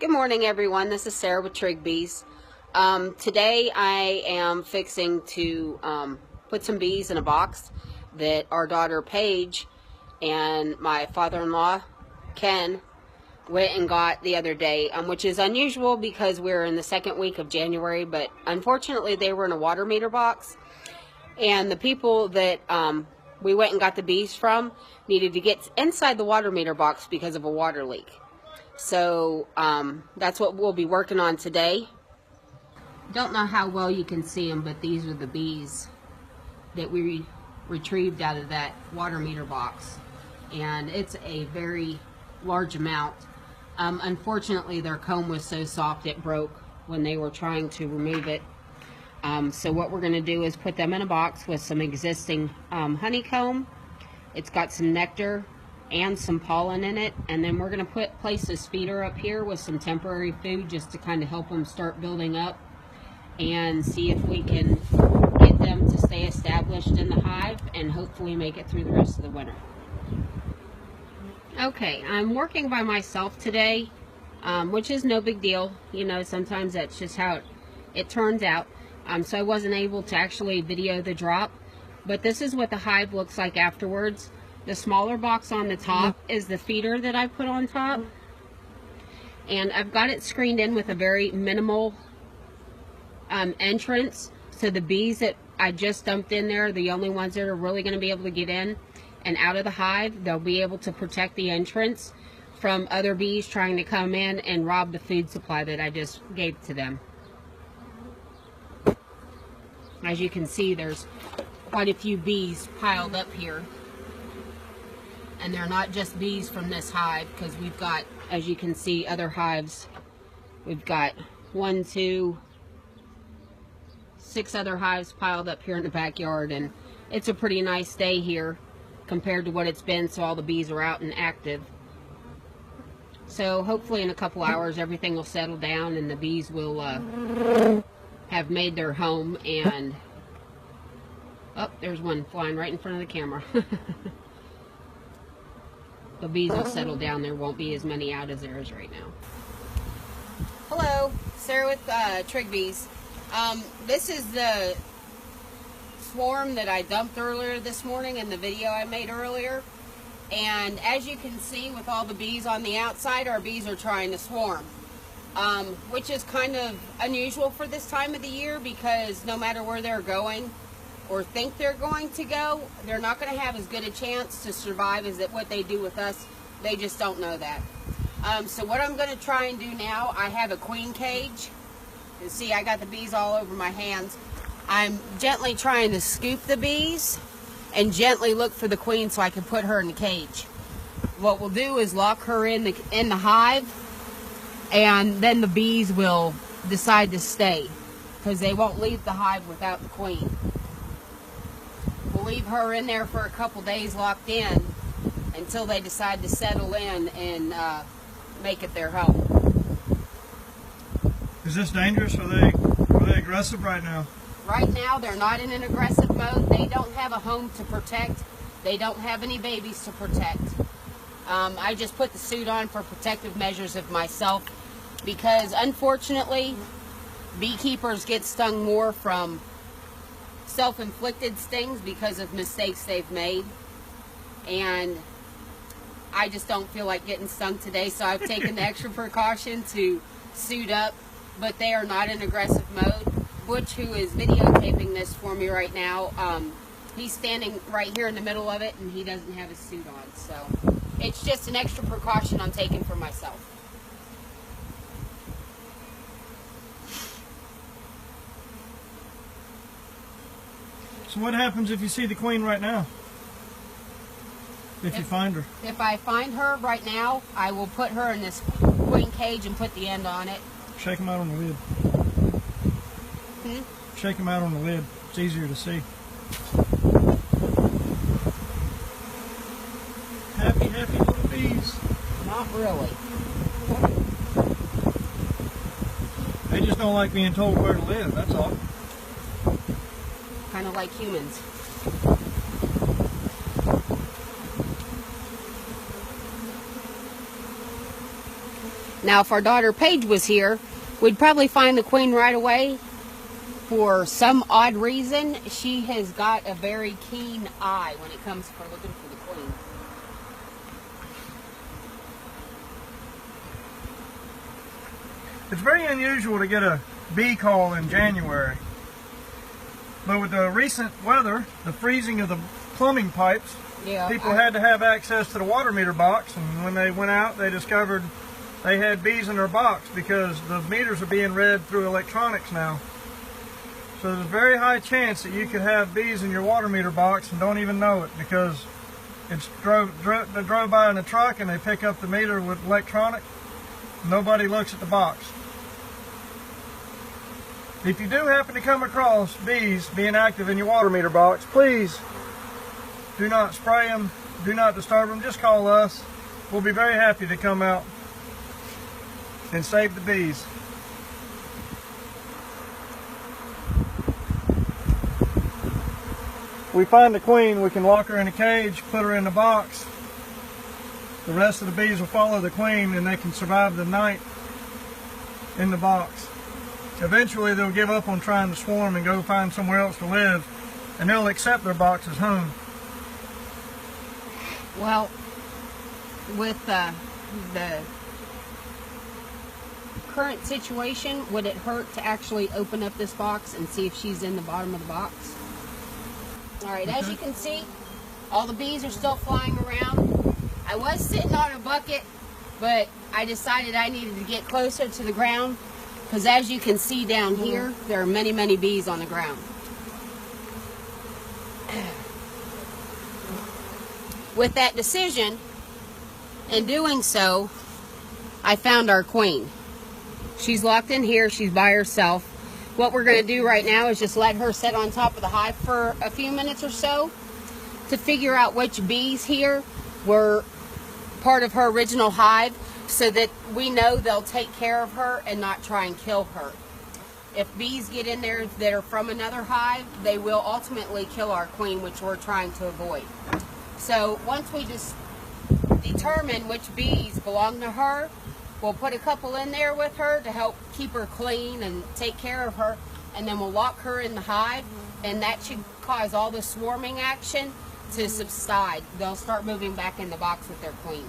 Good morning, everyone. This is Sarah with Trig Bees. Today I am fixing to put some bees in a box that our daughter Paige and my father-in-law Ken went and got the other day, which is unusual because we're in the second week of January, but unfortunately they were in a water meter box, and the people that we went and got the bees from needed to get inside the water meter box because of a water leak. So that's what we'll be working on today. Don't know how well you can see them, but these are the bees that we retrieved out of that water meter box, and it's a very large amount. Unfortunately, their comb was so soft it broke when they were trying to remove it. So what we're going to do is put them in a box with some existing honeycomb. It's got some nectar and some pollen in it, and then we're going to place this feeder up here with some temporary food just to kind of help them start building up and see if we can get them to stay established in the hive and hopefully make it through the rest of the winter. Okay, I'm working by myself today, which is no big deal. You know, sometimes that's just how it turns out. So I wasn't able to actually video the drop, but this is what the hive looks like afterwards. The smaller box on the top is the feeder that I put on top, and I've got it screened in with a very minimal entrance, so the bees that I just dumped in there are the only ones that are really going to be able to get in and out of the hive. They'll be able to protect the entrance from other bees trying to come in and rob the food supply that I just gave to them. As you can see, there's quite a few bees piled up here. And they're not just bees from this hive, because we've got, as you can see, other hives. We've got 1, 2, 6 other hives piled up here in the backyard, and it's a pretty nice day here compared to what it's been, so all the bees are out and active. So hopefully in a couple hours everything will settle down and the bees will have made their home. And oh, there's one flying right in front of the camera. The bees will settle down. There won't be as many out as there is right now. Hello, Sarah with Trig Bees. This is the swarm that I dumped earlier this morning in the video I made earlier. And as you can see, with all the bees on the outside, our bees are trying to swarm. Which is kind of unusual for this time of the year, because no matter where they're going or think they're going to go, they're not going to have as good a chance to survive as what they do with us. They just don't know that. So what I'm going to try and do now, I have a queen cage. You see, I got the bees all over my hands. I'm gently trying to scoop the bees and gently look for the queen so I can put her in the cage. What we'll do is lock her in the hive, and then the bees will decide to stay, because they won't leave the hive without the queen. We'll leave her in there for a couple days locked in until they decide to settle in and make it their home. Is this dangerous? Are they aggressive right now? Right now they're not in an aggressive mode. They don't have a home to protect. They don't have any babies to protect. I just put the suit on for protective measures of myself, because unfortunately beekeepers get stung more from self-inflicted stings because of mistakes they've made, and I just don't feel like getting stung today, so I've taken the extra precaution to suit up. But they are not in aggressive mode. Butch, who is videotaping this for me right now, he's standing right here in the middle of it, and he doesn't have his suit on, so it's just an extra precaution I'm taking for myself. So what happens if you see the queen right now? If you find her? If I find her right now, I will put her in this queen cage and put the end on it. Shake them out on the lid. Shake them out on the lid. It's easier to see. Happy little bees. Not really. They just don't like being told where to live, that's all. Kind of like humans. Now, if our daughter Paige was here, we'd probably find the queen right away. For some odd reason, she has got a very keen eye when it comes for looking for the queen. It's very unusual to get a bee call in January. But with the recent weather, the freezing of the plumbing pipes, people had to have access to the water meter box, and when they went out, they discovered they had bees in their box because the meters are being read through electronics now. So there's a very high chance that you could have bees in your water meter box and don't even know it, because they drove by in a truck and they pick up the meter with electronic. Nobody looks at the box. If you do happen to come across bees being active in your water meter box, please do not spray them, do not disturb them, just call us. We'll be very happy to come out and save the bees. We find the queen, we can lock her in a cage, put her in the box. The rest of the bees will follow the queen and they can survive the night in the box. Eventually they'll give up on trying to swarm and go find somewhere else to live, and they'll accept their box as home. Well, with the current situation, would it hurt to actually open up this box and see if she's in the bottom of the box? Alright, as you can see, all the bees are still flying around. I was sitting on a bucket, but I decided I needed to get closer to the ground, because as you can see down here, there are many, many bees on the ground. With that decision, in doing so, I found our queen. She's locked in here, she's by herself. What we're going to do right now is just let her sit on top of the hive for a few minutes or so to figure out which bees here were part of her original hive, so that we know they'll take care of her and not try and kill her. If bees get in there that are from another hive, they will ultimately kill our queen, which we're trying to avoid. So once we just determine which bees belong to her, we'll put a couple in there with her to help keep her clean and take care of her, and then we'll lock her in the hive, and that should cause all the swarming action to subside. They'll start moving back in the box with their queen.